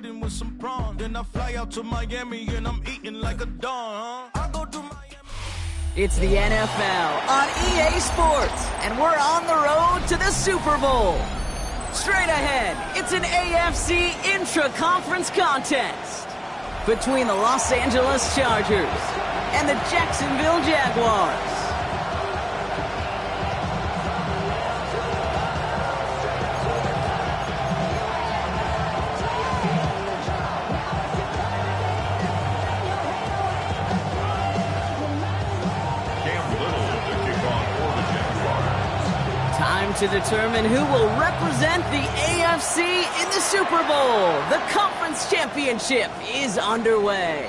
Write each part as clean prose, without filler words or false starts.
pudding with some prawns. Then I fly out to Miami and I'm eating like a don, huh? I go to Miami. It's the NFL on EA Sports, and we're on the road to the Super Bowl. Straight ahead, it's an AFC intra-conference contest between the Los Angeles Chargers and the Jacksonville Jaguars. Time to determine who will represent the AFC in the Super Bowl. The conference championship is underway.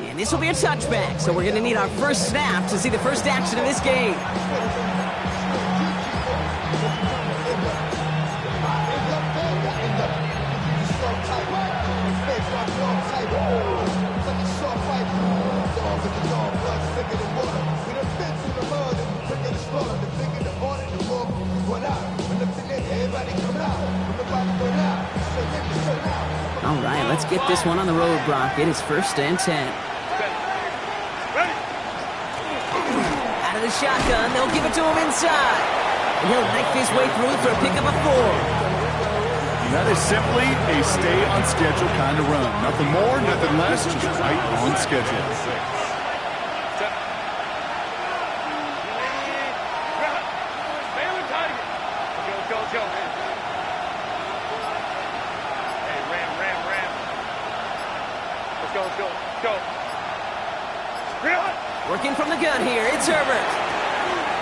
And this will be a touchback, so we're going to need our first snap to see the first action of this game. All right, let's get this one on the road, Brock. It is 1st and 10. Out of the shotgun, they'll give it to him inside. And he'll knife his way through for a pickup of 4. That is simply a stay-on-schedule kind of run. Nothing more, nothing less, just right on schedule. Working from the gun here, it's Herbert.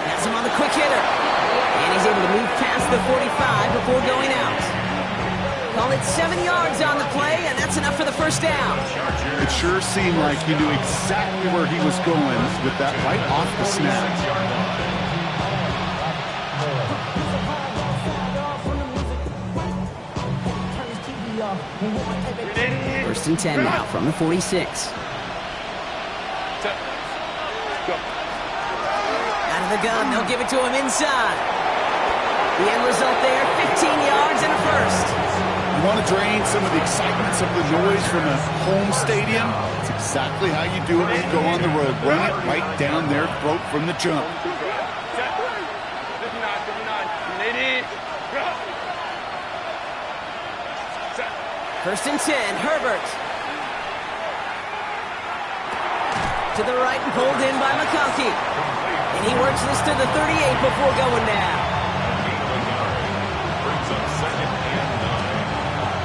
Has him on the quick hitter. And he's able to move past the 45 before going out. Call it 7 yards on the play, and that's enough for the first down. It sure seemed like he knew exactly where he was going with that right off the snap. 1st and 10 now from the 46. Out of the gun, they'll give it to him inside. The end result there, 15 yards and a first. You want to drain some of the excitement, some of the noise from a home stadium? It's exactly how you do it when you go on the road. Run it right down their throat from the jump. First and 10, Herbert. To the right and pulled in by McConkey. And he works this to the 38 before going down.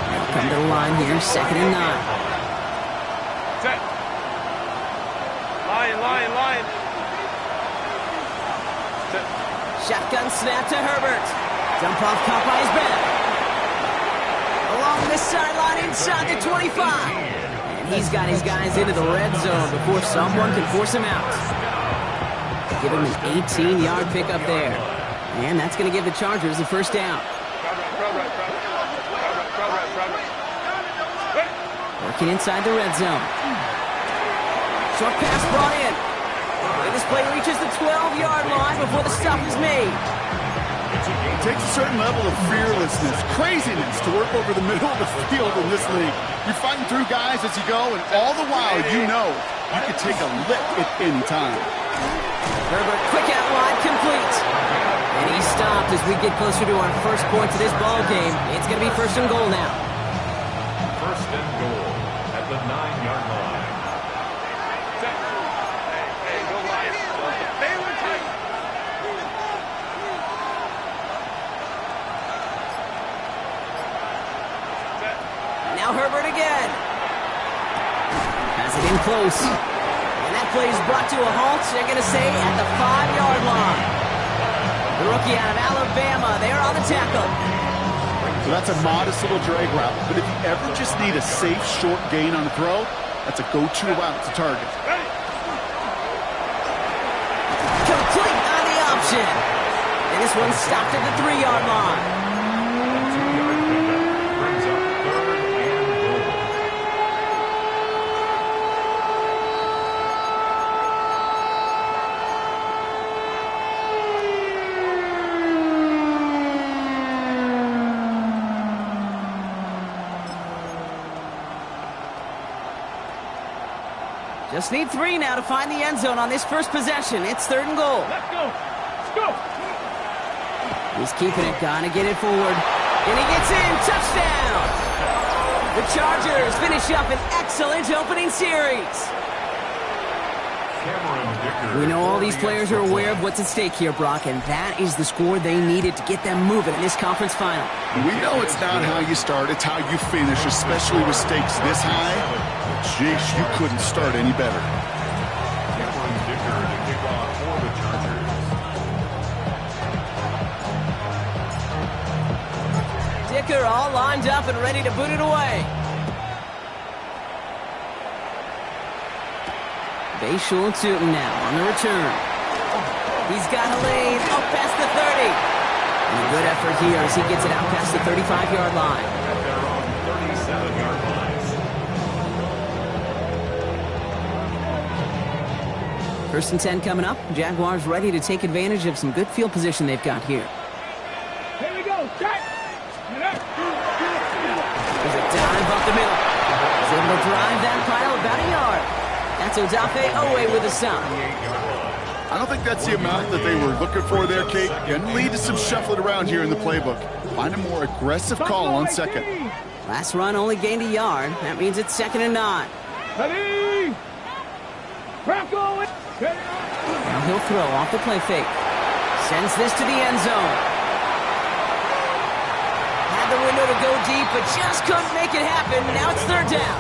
They'll come to the line here, 2nd and 9. Lion. Shotgun snap to Herbert. Dump off caught by his back. Along this sideline inside the 25. And he's got his guys into the red zone before someone can force him out. Give him an 18-yard pickup there. And that's going to give the Chargers the first down. Working inside the red zone. Short pass brought in. And this play reaches the 12-yard line before the stop is made. It takes a certain level of fearlessness, craziness to work over the middle of the field in this league. You're fighting through guys as you go, and all the while you know you can take a lick at any time. Herbert, quick out wide, complete. And he stopped as we get closer to our first points of this ball game. It's going to be 1st and goal now. 1st and goal at the 9-yard line. Go Lions. Now Herbert again. Has it in close. And that play is brought to a halt, they're going to say, at the 5-yard line. The rookie out of Alabama, they're on the tackle. So that's a modest little drag route. But if you ever just need a safe, short gain on a throw, that's a go-to route to target. Complete on the option. And this one stopped at the 3-yard line. Just need 3 now to find the end zone on this first possession. It's 3rd and goal. Let's go. Let's go. He's keeping it, gonna get it forward. And he gets in, touchdown! The Chargers finish up an excellent opening series. We know all these players are aware of what's at stake here, Brock, and that is the score they needed to get them moving in this conference final. We know it's not how you start, it's how you finish, especially with stakes this high. Jeez, you couldn't start any better. Cameron Dicker to kick off for the Chargers. Dicker all lined up and ready to boot it away. Bayshul and Tootin now on the return. He's got a lane up past the 30. And a good effort here as he gets it out past the 35-yard line. At their own 37-yard line. First and 10 coming up. Jaguars ready to take advantage of some good field position they've got here. Here we go. Check. There's a dive up the middle. He's able to drive that pile about a yard. That's Odafe Owe with a stop. I don't think that's the amount that they were looking for there, Kate. Going to lead to some shuffling around here in the playbook. Find a more aggressive call on second. Last run only gained a yard. That means it's 2nd and 9. Ready. Bronco. Now he'll throw off the play fake. Sends this to the end zone. Had the window to go deep, but just couldn't make it happen. Now it's 3rd down.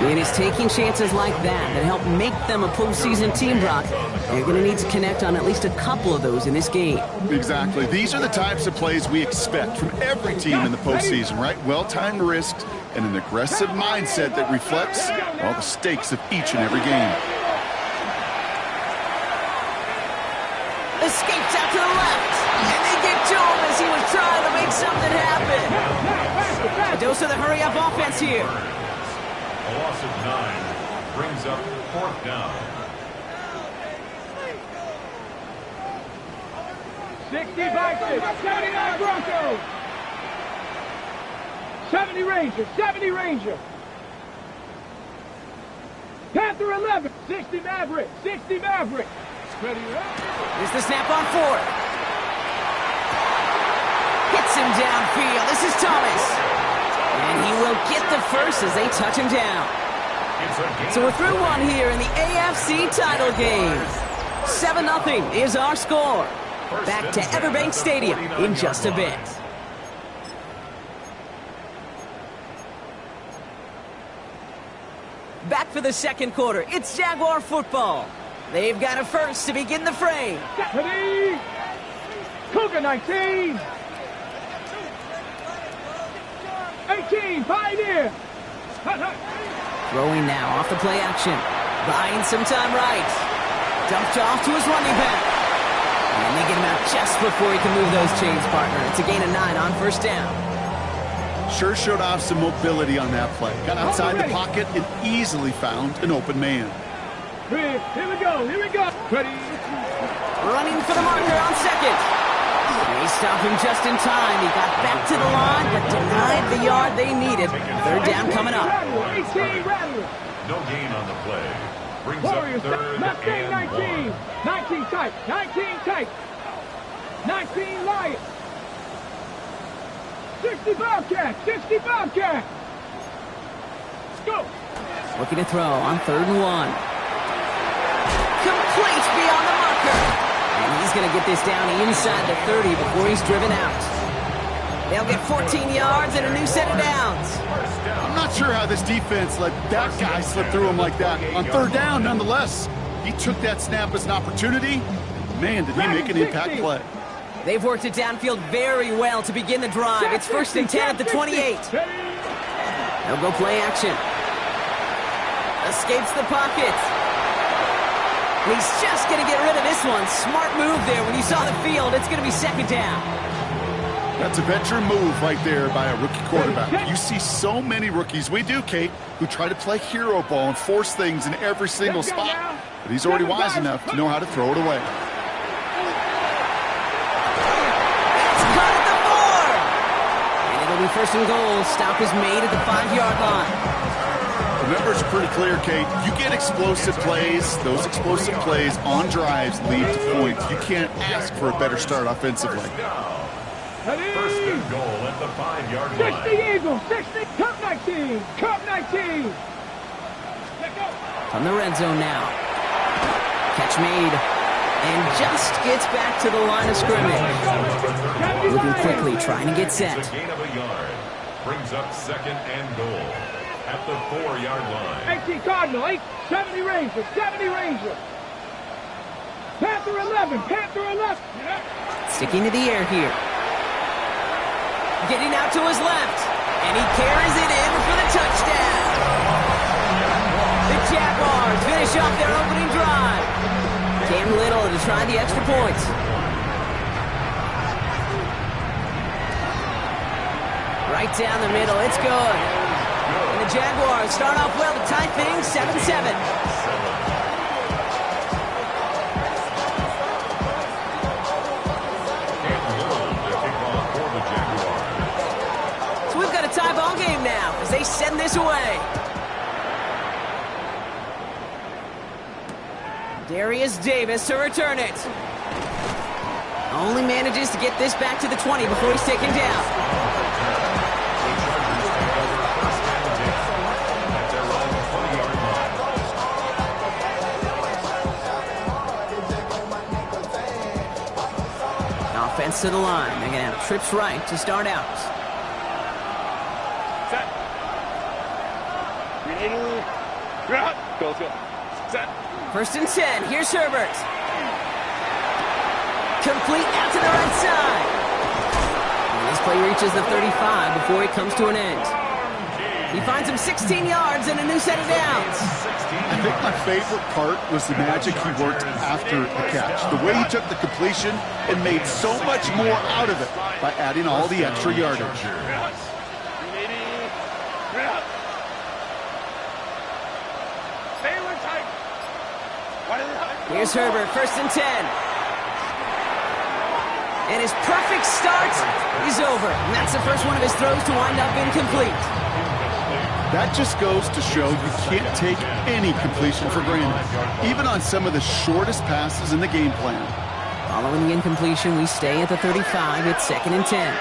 And it's taking chances like that help make them a postseason team, Brock. They're going to need to connect on at least a couple of those in this game. Exactly. These are the types of plays we expect from every team in the postseason, right? Well-timed risks and an aggressive mindset that reflects all the stakes of each and every game. Escapes out to the left. And they get to him as he was trying to make something happen. A dose of the hurry-up offense here. A loss of 9 brings up 4th down. 65, 79 Broncos. 70 Ranger, 70 Ranger. Panther 11, 60 Maverick, 60 Maverick. Ready up. Here's the snap on 4th. Hits him downfield. This is Thomas. And he will get the first as they touch him down. So we're through one here in the AFC title game. 7-0 is our score. Back to Everbank Stadium in just a bit. Back for the 2nd quarter. It's Jaguar football. They've got a first to begin the fray. Ready. Cougar 19. 18, Pioneer. Throwing now off the play action. Buying some time right. Dumped off to his running back. And they get him out just before he can move those chains, partner. It's a gain of 9 on 1st down. Sure showed off some mobility on that play. Got outside the pocket and easily found an open man. Here we go, here we go. Ready. Running for the marker on 2nd. They stop him just in time. He got back to the line, but denied the yard they needed. 3rd down coming up. 18 Rattler. No gain on the play. Brings Warriors, up 3rd Mustang and 19. 1. 19 tight, 19 tight. 19 Lions. 60 Bobcat, 60 Bobcat. Let's go. Looking to throw on 3rd and 1. Complete beyond the marker. And he's going to get this down inside the 30 before he's driven out. They'll get 14 yards and a new set of downs. I'm not sure how this defense let that guy slip through him like that. On 3rd down, nonetheless, he took that snap as an opportunity. Man, did he make an impact play. They've worked it downfield very well to begin the drive. It's 1st and 10 at the 28. They'll go play action. Escapes the pocket. He's just going to get rid of this one. Smart move there. When you saw the field, it's going to be 2nd down. That's a veteran move right there by a rookie quarterback. You see so many rookies, we do, Kate, who try to play hero ball and force things in every single spot. But he's already wise enough to know how to throw it away. It's caught at the 4. And it'll be 1st and goal. Stop is made at the 5-yard line. The numbers are pretty clear, Kate. You get explosive plays. Those explosive plays on drives lead to points. You can't ask for a better start offensively. First and goal at the 5-yard line. 60 Eagles, 60, Cup 19, Cup 19. From the red zone now. Catch made. And just gets back to the line of scrimmage. Moving quickly, trying to get set. It's a gain of a yard. Brings up second and goal at the 4-yard line. 18 Cardinal, 70 Ranger, 70 Ranger. Panther 11, Panther 11. Sticking to the air here. Getting out to his left. And he carries it in for the touchdown. The Jaguars finish off their opening drive. Cam Little to try the extra points. Right down the middle, it's good. And the Jaguars start off well to tie things 7-7. So we've got a tie ball game now as they send this away. Darius Davis to return it. Only manages to get this back to the 20 before he's taken down. Offense to the line. They're going to have trips right to start out. Set. Go. Set. First and 10. Here's Herbert. Complete out to the right side. And this play reaches the 35 before it comes to an end. He finds him 16 yards and a new set of downs. I think my favorite part was the magic he worked after the catch. The way he took the completion and made so much more out of it by adding all the extra yardage. Here's Herbert, first and 10. And his perfect start is over. And that's the first one of his throws to wind up incomplete. That just goes to show you can't take any completion for granted, even on some of the shortest passes in the game plan. Following the incompletion, we stay at the 35. It's second and 10.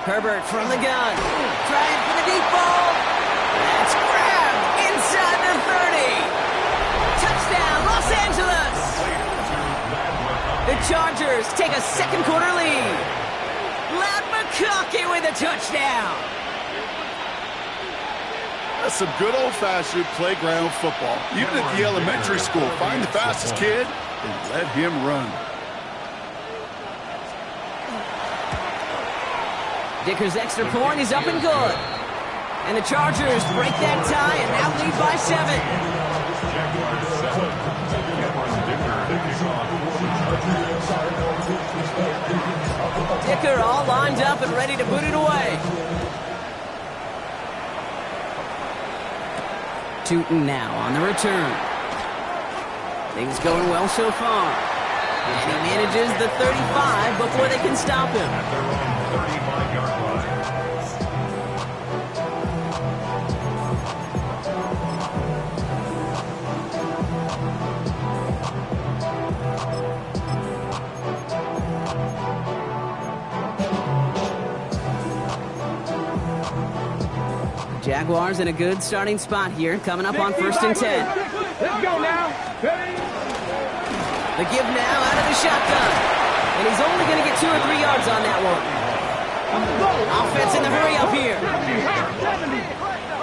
Herbert from the gun. Trying for the deep ball. That's grabbed inside the 30. Touchdown, Los Angeles. The Chargers take a second quarter lead. Loud McConkey with a touchdown. That's some good old-fashioned playground football. Even at the elementary school, find the fastest kid and let him run. Dicker's extra point is up and good. And the Chargers break that tie and now lead by 7. Dicker all lined up and ready to boot it away. Tootin now on the return. Things going well so far. And he manages the 35 before they can stop him. 35-yard line. Jaguars in a good starting spot here, coming up on first and 10. Let's go now. The give now out of the shotgun. And he's only going to get 2 or 3 yards on that one. Offense in the hurry up here.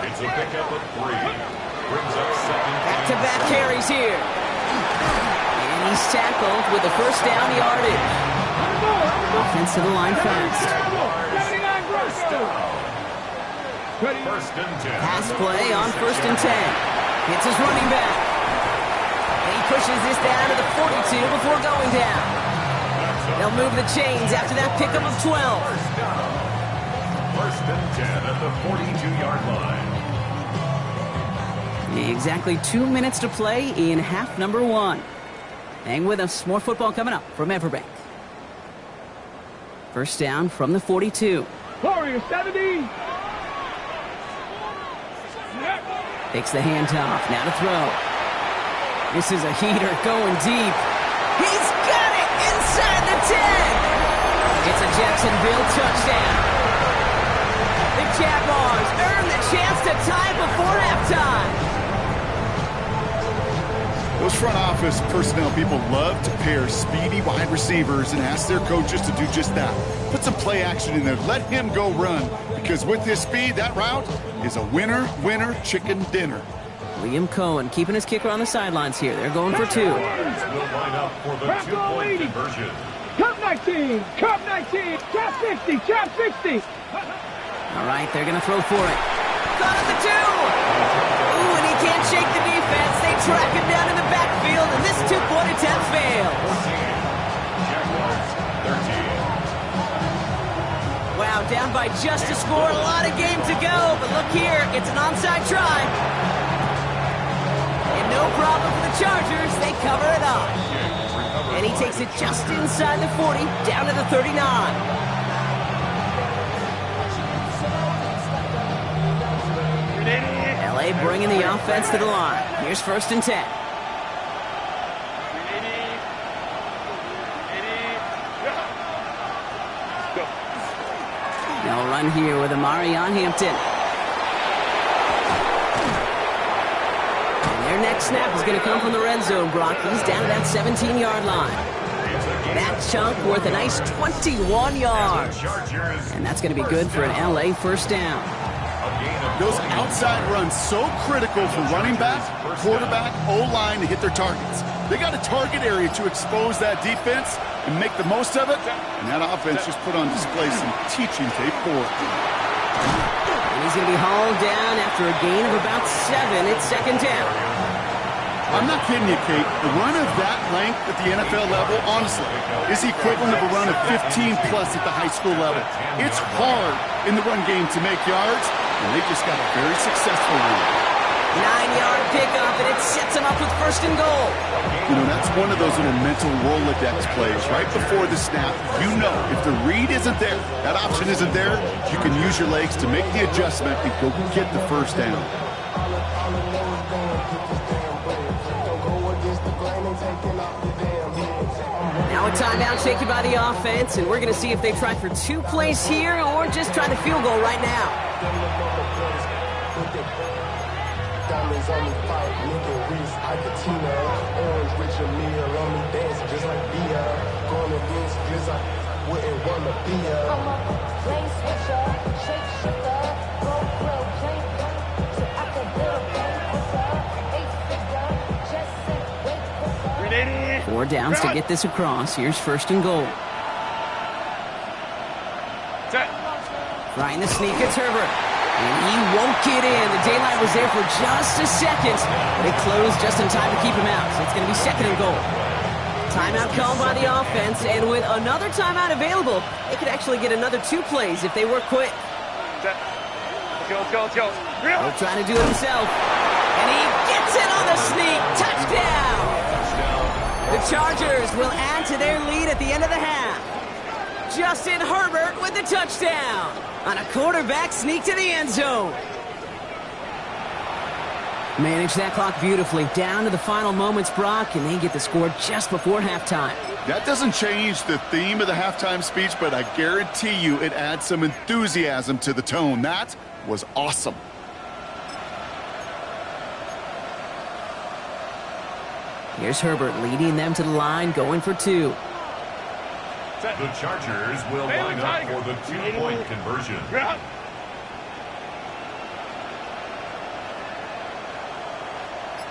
It's a pickup of 3. Brings up second. Back-to-back carries here. And he's tackled with the first down yardage. Offense to the line fast. First and 10. Pass play on first and 10. Hits his running back. And he pushes this down to the 42 before going down. They'll move the chains after that pickup of 12. First and 10 at the 42-yard line. Exactly 2 minutes to play in half number 1. Hang with us. More football coming up from Everbank. First down from the 42. Warrior 70. Takes the handoff. Now to throw. This is a heater going deep. He's got it inside the 10. It's a Jacksonville touchdown. The Jaguars earn the chance to tie before halftime. Those front office personnel people love to pair speedy wide receivers and ask their coaches to do just that. Put some play action in there. Let him go run. Because with his speed, that route is a winner, winner, chicken dinner. Liam Cohen keeping his kicker on the sidelines here. They're going for 2. Will line up for the 2-point conversion. Cup 19. Cup 19. Chop 60. Chop 60. All right, they're going to throw for it. Got at the 2. Ooh, and he can't shake the defense. They track him down in the backfield, and this 2-point attempt fails. 14. Jaguars 13. Wow, down by just a score. A lot of game to go, but look here. It's an onside try. And no problem for the Chargers. They cover it up. And he takes it just inside the 40, down to the 39. LA bringing the offense to the line. Here's 1st and 10. They'll run here with Amari on Hampton. And their next snap is going to come from the red zone, Brock. He's down to that 17-yard line. That chunk worth a nice 21 yards. And that's going to be good for an LA first down. Those outside runs so critical for running back, quarterback, O-line to hit their targets. They got a target area to expose that defense and make the most of it. And that offense just put on display some teaching tape for it. And he's going to be hauled down after a gain of about 7. It's 2nd down. I'm not kidding you, Kate. The run of that length at the NFL level, honestly, is the equivalent of a run of 15-plus at the high school level. It's hard in the run game to make yards, and they just got a very successful one. 9-yard pickup, and it sets him up with 1st and goal. You know, that's one of those little mental Rolodex plays. Right before the snap, you know if the read isn't there, that option isn't there, you can use your legs to make the adjustment and go get the first down. Now a timeout taken by the offense, and we're going to see if they try for 2 plays here or just try the field goal right now. Diamonds on me, fight, nigga, Reese, Argentina, orange, Richard Mille on me, dancing just like Bia, going against Gliss, I wouldn't wanna be a. I'm a lane switcher, shape shifter, roll grill, plain so I can build a bank with 8-figure, just sit, wait for 4 downs to get this across. Here's 1st and goal. Trying the sneak, it's Herbert. And he won't get in. The daylight was there for just a second, but it closed just in time to keep him out. So it's going to be 2nd and goal. Timeout called by the offense, and with another timeout available, they could actually get another 2 plays if they work quick. Let's go. He'll try to do it himself. And he gets it on the sneak. Touchdown! The Chargers will add to their lead at the end of the half. Justin Herbert with the touchdown on a quarterback sneak to the end zone. Manage that clock beautifully down to the final moments, Brock, and they get the score just before halftime. That doesn't change the theme of the halftime speech, but I guarantee you it adds some enthusiasm to the tone. That was awesome. Here's Herbert leading them to the line, going for 2. The Chargers will line up for the 2-point conversion.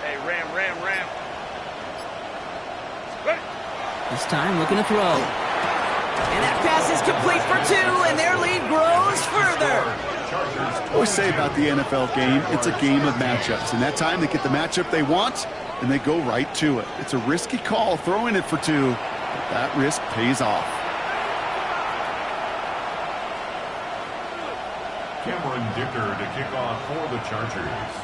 Hey, ram. This time looking to throw. And that pass is complete for 2, and their lead grows further. I always say about the NFL game, it's a game of matchups. And that time they get the matchup they want, and they go right to it. It's a risky call throwing it for 2, but that risk pays off. Cameron Dicker to kick off for the Chargers.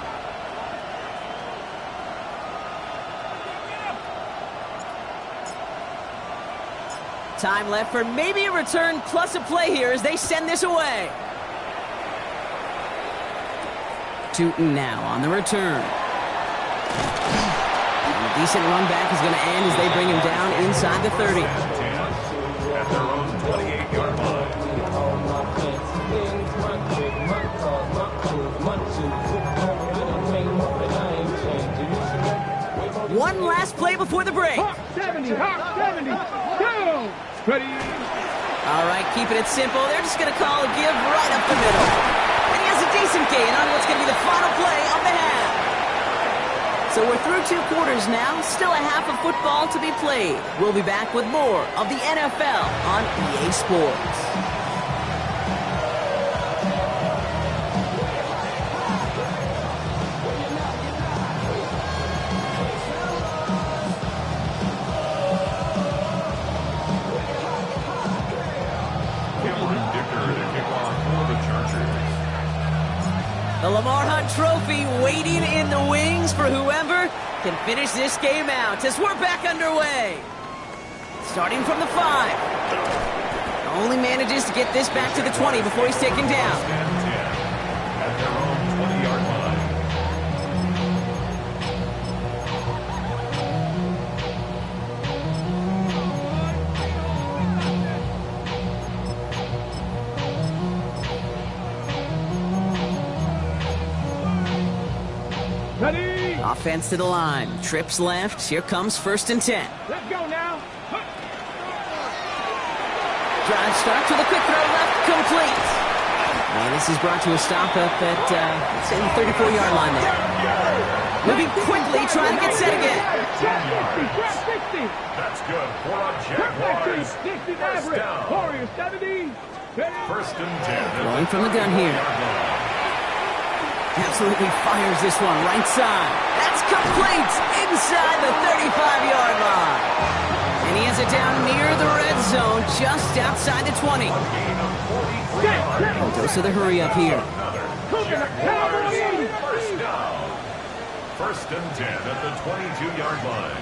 Time left for maybe a return plus a play here as they send this away. Tootin now on the return. A decent run back is going to end as they bring him down inside the 30. At their own 28-yard line. One last play before the break. Hawk 70, Hawk 70, down. Ready. All right, keeping it simple. They're just going to call a give right up the middle. And he has a decent gain on what's going to be the final play of the half. So we're through 2 quarters now. Still a half of football to be played. We'll be back with more of the NFL on EA Sports. The Lamar Hunt Trophy waiting in the wings for whoever can finish this game out as we're back underway. Starting from the 5. Only manages to get this back to the 20 before he's taken down. At their own 20-yard line. Ready. Offense to the line. Trips left. Here comes 1st and 10. Let's go now. Drive starts with a quick throw left, complete. And this is brought to a stop up at, let's say, the 34-yard line there. Moving quickly, trying to get set again. 60. That's good for a Jaguars. 60 First average. down. Warriors 70. Ready. 1st and 10. Rolling from the gun here. Absolutely fires this one right side. That's complete inside the 35-yard line. And he has it down near the red zone, just outside the 20. Goes to the hurry up here. First down. 1st and 10 at the 22-yard line.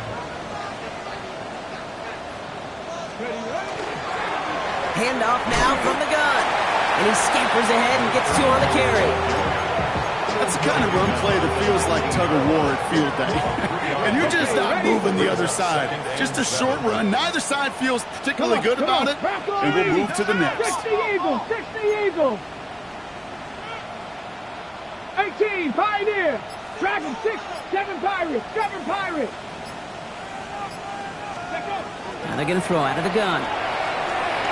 Handoff now from the gun. And he scampers ahead and gets 2 on the carry. That's the kind of run play that feels like tug-of-war at field day. And you're just not moving the other side. Just a short run. Neither side feels particularly good about it. And we'll move to the next. 60 Eagles, 60 Eagles. 18, Pioneer. Dragon 6, 7 Pirates, 7 Pirates. Now they're going to throw out of the gun.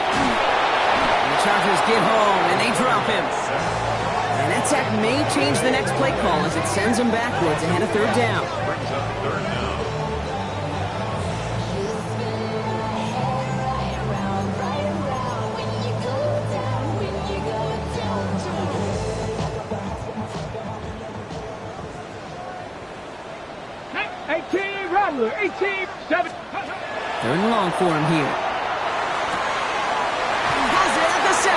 And the Chargers get home, and they drop him. And that sack may change the next play call as it sends them backwards ahead of 3rd down. Brings up 3rd down. Rattler, 18, 7. 3rd and long for him here. Has it at the 7.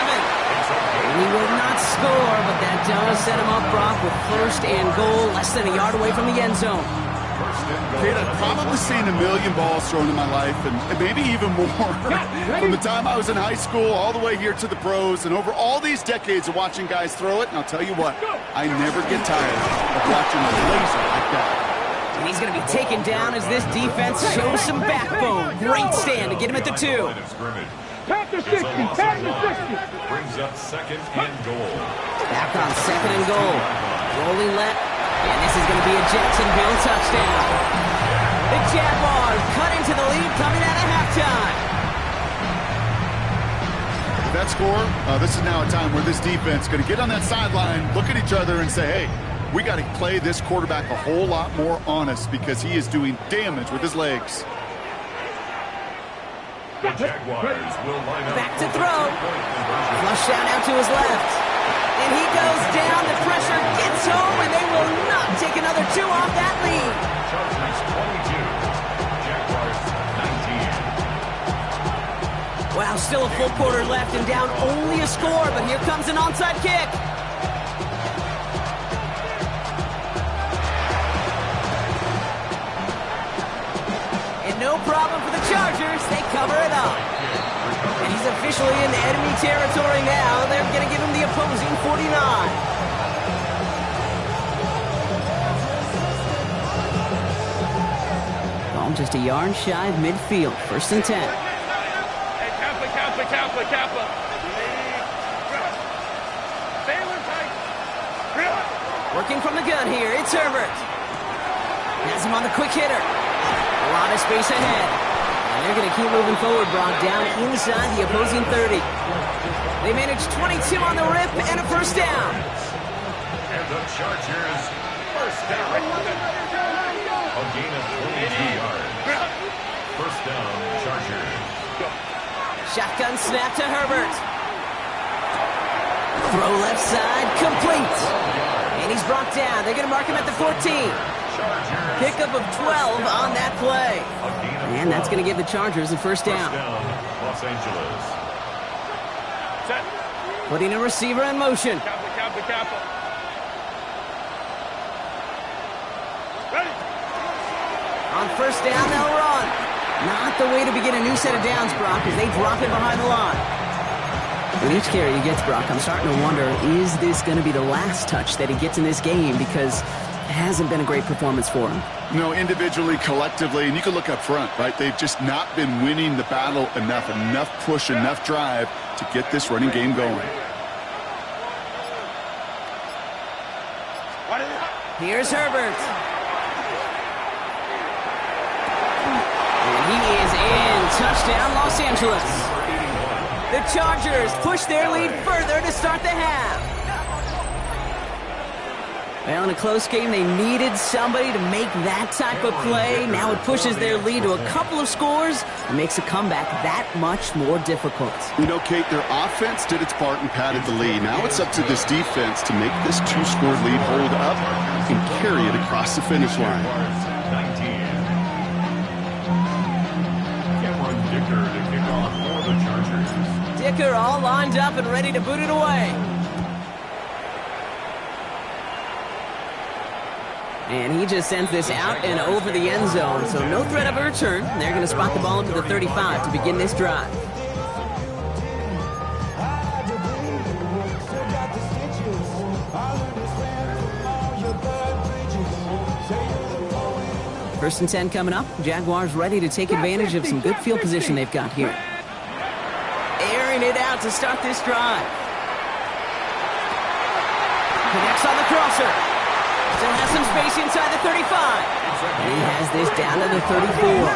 He will not score, but that does set him up, Brock, with 1st and goal, less than a yard away from the end zone. Kate, I've probably seen a million balls thrown in my life, and maybe even more. From the time I was in high school all the way here to the pros, and over all these decades of watching guys throw it, and I'll tell you what, I never get tired of watching a laser like that. And he's going to be taken down as this defense shows some backbone. Great stand to get him at the 2. Panther 60, Panther 60. Brings up 2nd and goal. Back on 2nd and goal. Rolling left. And this is going to be a Jacksonville touchdown. The Jaguars cut into the lead coming out of halftime. With that score, this is now a time where this defense is going to get on that sideline, look at each other and say, hey, we got to play this quarterback a whole lot more honest because he is doing damage with his legs. The Jaguars will line up. Back to throw. Flush out now to his left. And he goes down. The pressure gets home, and they will not take another 2 off that lead. Chargers 22. Jaguars 19. Wow, still a full quarter left and down only a score, but here comes an onside kick. And no problem for the Chargers. They cover it up. And he's officially in enemy territory now. They're going to give him the opposing 49. Ball just a yard shy of midfield. 1st and 10. Hey, Kappa. Working from the gun here, it's Herbert. Has him on the quick hitter. A lot of space ahead. And they're going to keep moving forward, Brock, down inside the opposing 30. They managed 22 on the rip and a 1st down. And the Chargers, 1st down. A gain of 22 yards. 1st down, Chargers. Shotgun snap to Herbert. Throw left side, complete. And he's brought down. They're going to mark him at the 14. Pickup of 12 on that play. And that's going to give the Chargers the 1st down. Los Angeles. Putting a receiver in motion. Kappa. Ready. On 1st down, they'll run. Not the way to begin a new set of downs, Brock, as they drop it behind the line. With each carry he gets, Brock, I'm starting to wonder, is this going to be the last touch that he gets in this game? Because it hasn't been a great performance for him. No, individually, collectively, and you can look up front, right? They've just not been winning the battle enough push, enough drive to get this running game going. Here's Herbert. And he is in. Touchdown, Los Angeles. The Chargers push their lead further to start the half. Well, in a close game, they needed somebody to make that type of play. Now it pushes their lead to a couple of scores and makes a comeback that much more difficult. You know, Kate, their offense did its part and padded the lead. Now it's up to this defense to make this 2-score lead hold up and carry it across the finish line. 19. Cameron Dicker to kick off for the Chargers. Dicker all lined up and ready to boot it away. And he just sends this out and over the end zone, so no threat of a return. They're going to spot the ball into the 35 to begin this drive. First and 10 coming up. Jaguars ready to take advantage of some good field position they've got here. Airing it out to start this drive. Connects on the crosser. Still has some space inside the 35. And he has this down to the 34.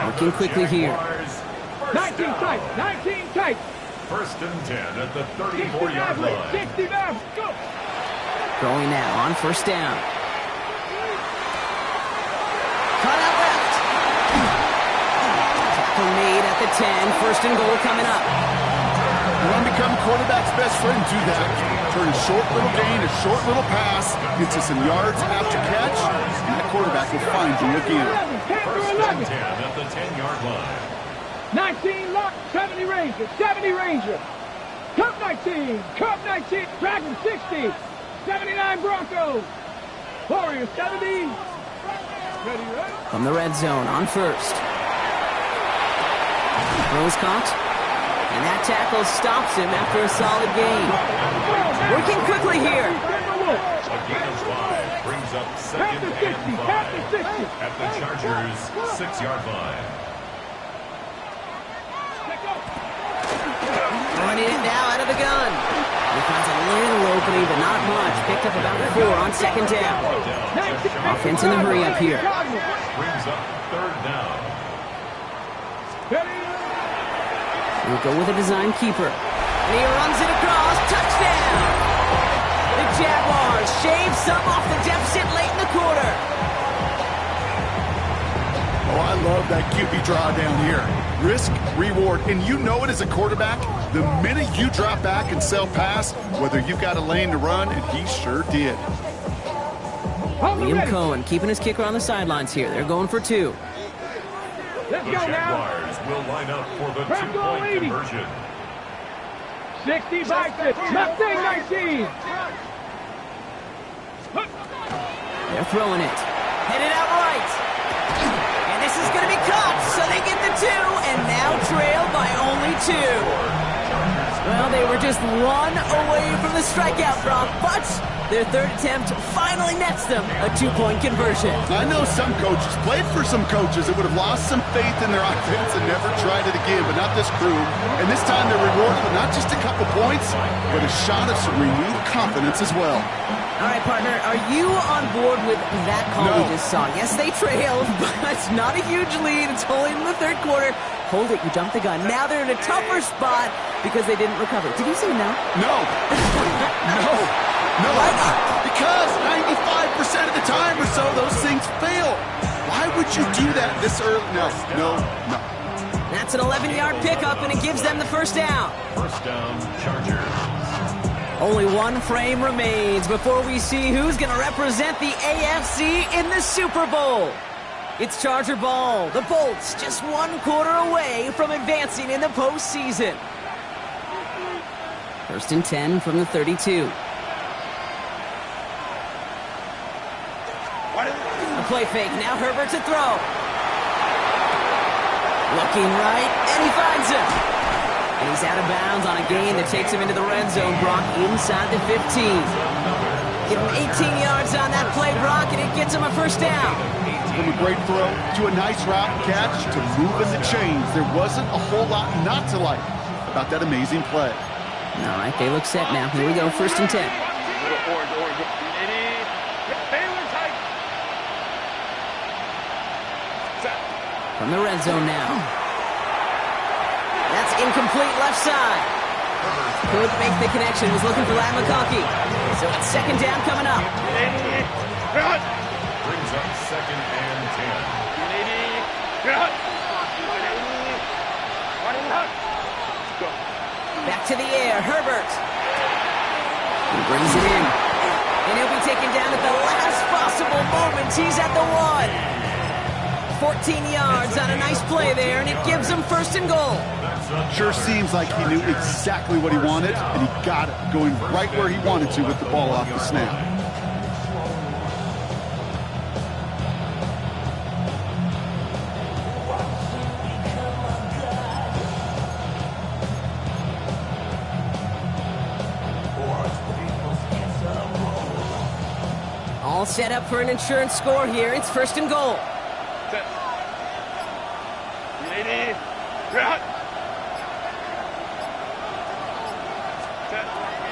Looking quickly here. 19 tight. 1st and 10 at the 34-yard line. 60 yards, go. Going now on 1st down. Cut out left. Tackle made at the 10. 1st and goal coming up. You want to become a quarterback's best friend, do that. Turn a short little gain, a short little pass into some yards after catch, and that quarterback will find you again. 1st and 10 at the 10-yard line. 19 lock, 70 Ranger. Cup 19, Dragon 60, 79 Broncos. Warriors 70. Ready? From the red zone on 1st. Throws caught. And that tackle stops him after a solid gain. Working quickly here. A gain of 5 brings up 2nd and 5 at the Chargers' 6-yard line. Running it now out of the gun. He finds a little opening, but not much. Picked up about 4 on 2nd down. Offense in the hurry up here. Brings up 3rd down. We'll go with a design keeper. And he runs it across. Touchdown! The Jaguars shave some off the deficit late in the quarter. Oh, I love that QB draw down here. Risk, reward, and you know it as a quarterback. The minute you drop back and sell pass, whether you've got a lane to run, and he sure did. Liam Cohen keeping his kicker on the sidelines here. They're going for 2. Let's The go now. Jaguars will line up for the 2-point conversion. 60 by 50. Mustang 19. They're throwing it. Headed out right. And this is going to be caught, so they get the 2, and now now trail by only 2. Well, they were just 1 away from the strikeout, Brock, but their third attempt finally nets them a 2-point conversion. I know some coaches, played for some coaches that would have lost some faith in their offense and never tried it again, but not this crew. And this time they're rewarded with not just a couple points, but a shot of some renewed confidence as well. All right, partner, are you on board with that call we just saw? Yes, they trailed, but it's not a huge lead. It's only in the third quarter. Hold it, you jumped the gun. Now they're in a tougher spot because they didn't recover. Did you say no? No. No. Because 95% of the time or so, those things fail. Why would you do that this early? No. That's an 11-yard pickup, and it gives them the first down. First down, Chargers. Only one frame remains before we see who's going to represent the AFC in the Super Bowl. It's Charger ball. The Bolts just 1 quarter away from advancing in the postseason. First and 10 from the 32. A play fake. Now Herbert to throw. Looking right, and he finds him. And he's out of bounds on a gain that takes him into the red zone, Brock, inside the 15. Give him 18 yards on that play, Brock, and it gets him a first down. From a great throw to a nice route catch to moving the chains. There wasn't a whole lot not to like about that amazing play. All right, they look set now. Here we go, first and 10. From the red zone now. That's incomplete left side. Couldn't make the connection. Was looking for Lat McConkey. So it's second down coming up. Brings up second and 10. Back to the air. Herbert. He brings it in. And he'll be taken down at the last possible moment. He's at the 1. 14 yards on a nice play there, and it gives him first and goal. Sure seems like he knew exactly what he wanted, and he got it, going right where he wanted to with the ball off the snap. All set up for an insurance score here. It's first and goal.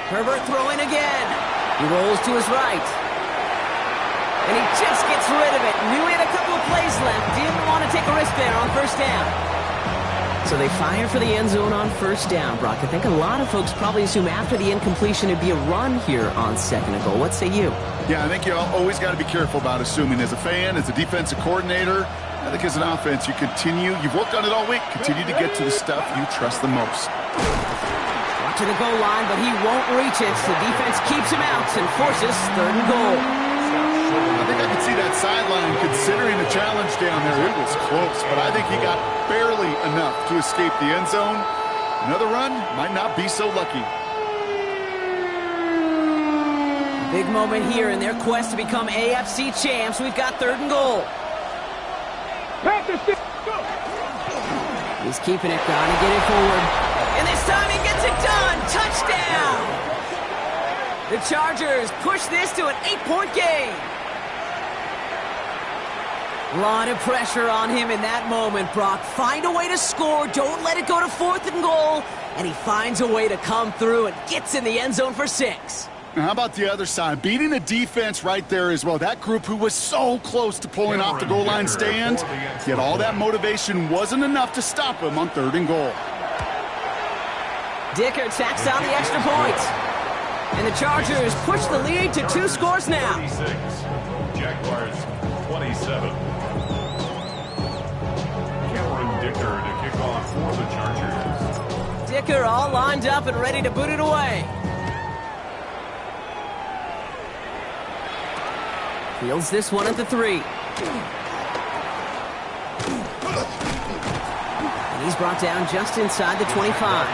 Herbert throwing again. He rolls to his right. And he just gets rid of it. Knew he had a couple of plays left. Didn't want to take a risk there on first down. So they fire for the end zone on first down, Brock. I think a lot of folks probably assume after the incompletion it'd be a run here on second and goal. What say you? Yeah, I think you always got to be careful about assuming. As a fan, as a defensive coordinator, I think as an offense, you've worked on it all week, continue to get to the stuff you trust the most. To the goal line, but he won't reach it. The defense keeps him out and forces third and goal. I think I could see that sideline considering the challenge down there. It was close, but I think he got barely enough to escape the end zone. Another run might not be so lucky. Big moment here in their quest to become AFC champs. We've got third and goal. He's keeping it, going to get it forward. And this time he gets it done. Touchdown! The Chargers push this to an 8-point game. A lot of pressure on him in that moment, Brock. Find a way to score. Don't let it go to fourth and goal. And he finds a way to come through and gets in the end zone for 6. Now, how about the other side? Beating a defense right there as well. That group who was so close to pulling off the goal line stand, yet all that motivation wasn't enough to stop him on third and goal. Dicker tacks on the extra point. And the Chargers push the lead to 2 scores now. 26. Jaguars 27. Cameron Dicker to kick off for the Chargers. Dicker all lined up and ready to boot it away. Fields this one at the 3. And he's brought down just inside the 25.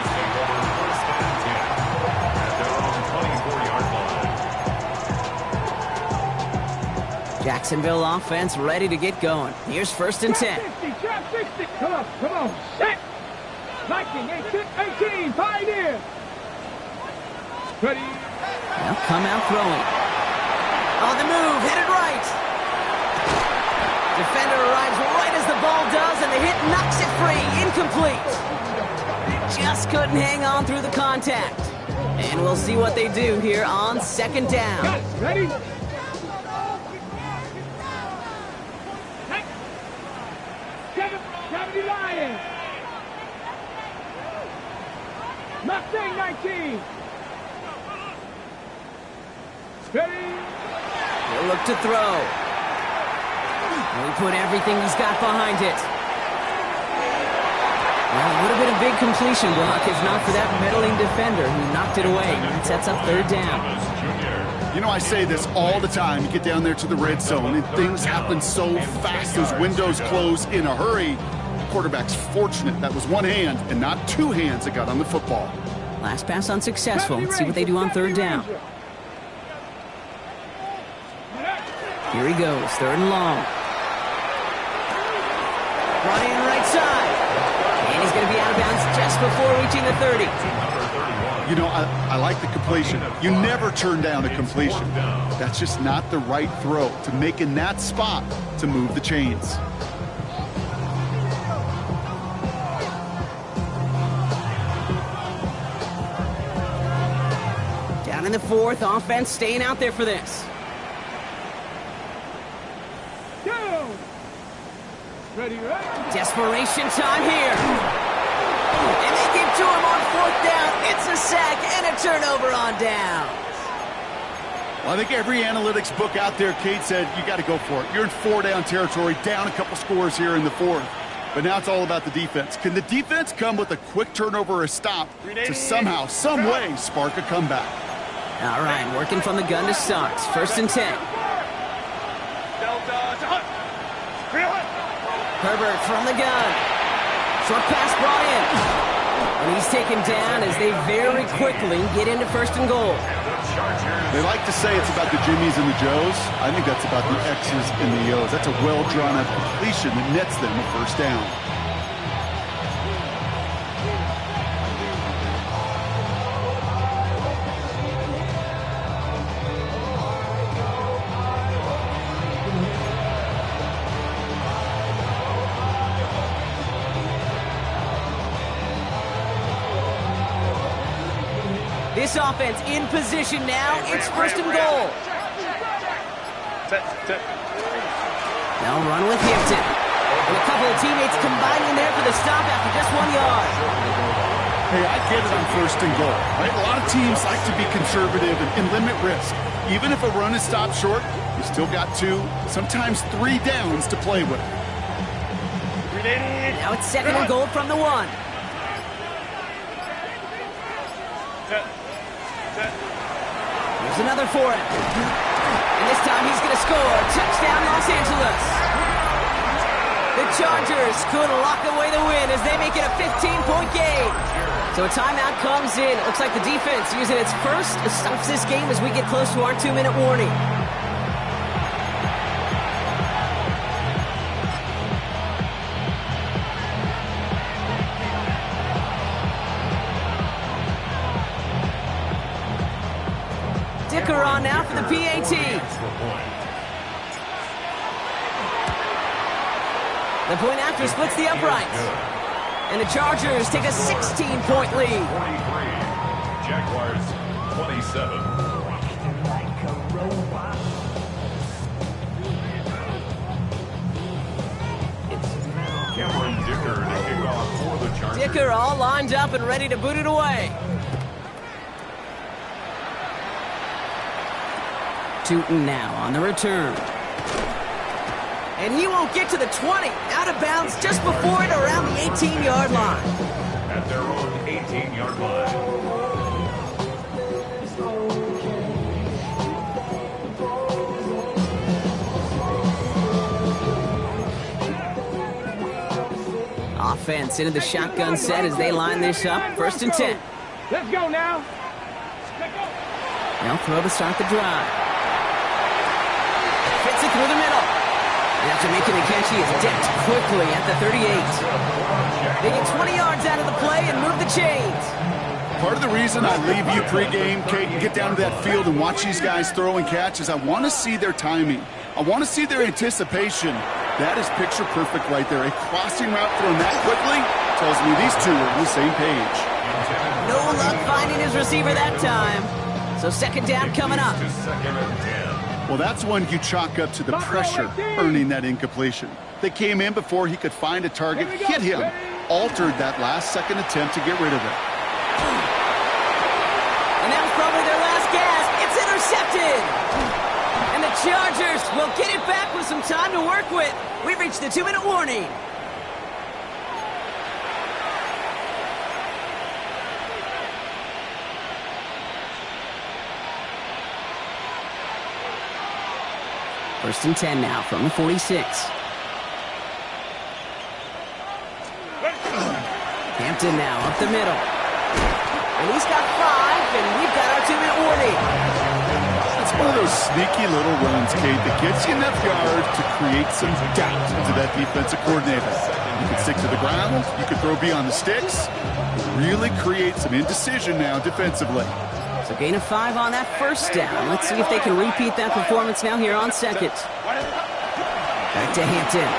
Jacksonville offense ready to get going. Here's first and 10. Come on, set. Viking, 18, Pioneer. Ready. Now come out throwing. On the move, headed right. Defender arrives right as the ball does, and the hit knocks it free. Incomplete. Just couldn't hang on through the contact. And we'll see what they do here on second down. Got it. Ready. 70 Lions. Mustang 19. Ready. He'll look to throw. And he put everything he's got behind it. Well, it would have been a big completion block if not for that meddling defender who knocked it away. That sets up third down. You know, I say this all the time. You get down there to the red zone, and things happen so fast. Those windows close in a hurry. The quarterback's fortunate that was one hand and not two hands that got on the football. Last pass unsuccessful. Let's see what they do on third down. Here he goes, third and long. Running right side. And he's going to be out of bounds just before reaching the 30. You know, I like the completion. You never turn down a completion. That's just not the right throw to make in that spot to move the chains. Down in the fourth, offense staying out there for this. Ready, right? Desperation time here. And they get to him on fourth down. It's a sack and a turnover on down. Well, I think every analytics book out there, Kate, said you got to go for it. You're in four-down territory, down a couple scores here in the fourth. But now it's all about the defense. Can the defense come with a quick turnover or a stop to somehow, some way, spark a comeback? All right, working from the gun to start. First and 10. Herbert from the gun. Short pass brought in. And he's taken down as they very quickly get into first and goal. They like to say it's about the Jimmies and the Joes. I think that's about the X's and the O's. That's a well-drawn-up completion that nets them a first down. This offense in position now. It's first and goal. They'll run with Hampton. And a couple of teammates combining there for the stop after just 1 yard. Hey, I get it on first and goal, right? A lot of teams like to be conservative and limit risk. Even if a run is stopped short, you still got 2, sometimes 3 downs to play with. Now it's second and goal from the 1. Here's another for him. And this time he's going to score. Touchdown, Los Angeles. The Chargers could lock away the win as they make it a 15-point game. So a timeout comes in. It looks like the defense using its first stops this game as we get close to our 2-minute warning. Dicker on now for the PAT. The point after splits the uprights. And the Chargers take a 16-point lead. 43. Jaguars 27. Cameron Dicker to kick off for the Chargers. Dicker all lined up and ready to boot it away. Tootin now on the return. And he won't get to the 20. Out of bounds just before it around the 18-yard line. At their own 18-yard line. Offense into the shotgun set as they line this up. First and 10. Let's go now. They'll throw to start the drive. Fits it through the middle. And After making the catch, he is decked quickly at the 38. They get 20 yards out of the play and move the chains. Part of the reason I leave you pregame, Kate, and get down to that field and watch these guys throw and catch is I want to see their timing. I want to see their anticipation. That is picture perfect right there. A crossing route thrown that quickly tells me these two are on the same page. No luck finding his receiver that time. So second down coming up. Well, that's one you chalk up to the pressure earning that incompletion. They came in before he could find a target, hit him, altered that last-second attempt to get rid of it. And that was probably their last gasp. It's intercepted. And the Chargers will get it back with some time to work with. We've reached the 2-minute warning. First and 10 now from the 46. Hampton now up the middle. And he's got 5, and we've got our 2-minute warning. It's one of those sneaky little runs, Kate, that gets you enough yard to create some doubt into that defensive coordinator. You can stick to the ground, you can throw beyond the sticks, really create some indecision now defensively. So gain of 5 on that first down. Let's see if they can repeat that performance now here on second. Back to Hampton.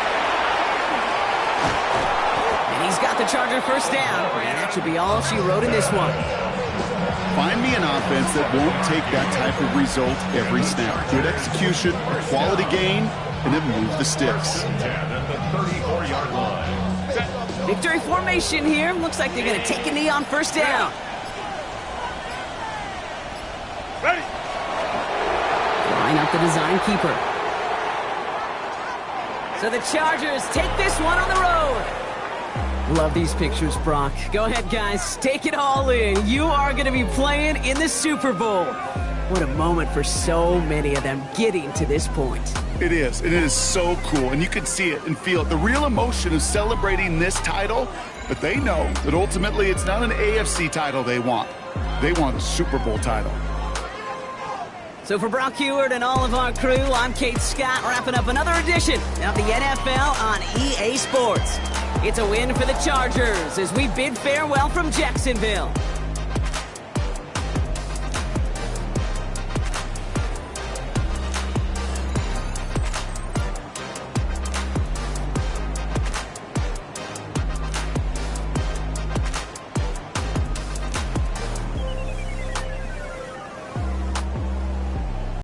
And he's got the Charger first down. And that should be all she wrote in this one. Find me an offense that won't take that type of result every snap. Good execution, quality gain, and then move the sticks. Victory formation here. Looks like they're going to take a knee on first down. Line up the design keeper. So the Chargers take this one on the road. Love these pictures, Brock. Go ahead, guys. Take it all in. You are going to be playing in the Super Bowl. What a moment for so many of them getting to this point. It is, and it is so cool, and you can see it and feel it. The real emotion of celebrating this title, but they know that ultimately it's not an AFC title they want. They want a Super Bowl title. So for Brock Heward and all of our crew, I'm Kate Scott, wrapping up another edition of the NFL on EA Sports. It's a win for the Chargers as we bid farewell from Jacksonville.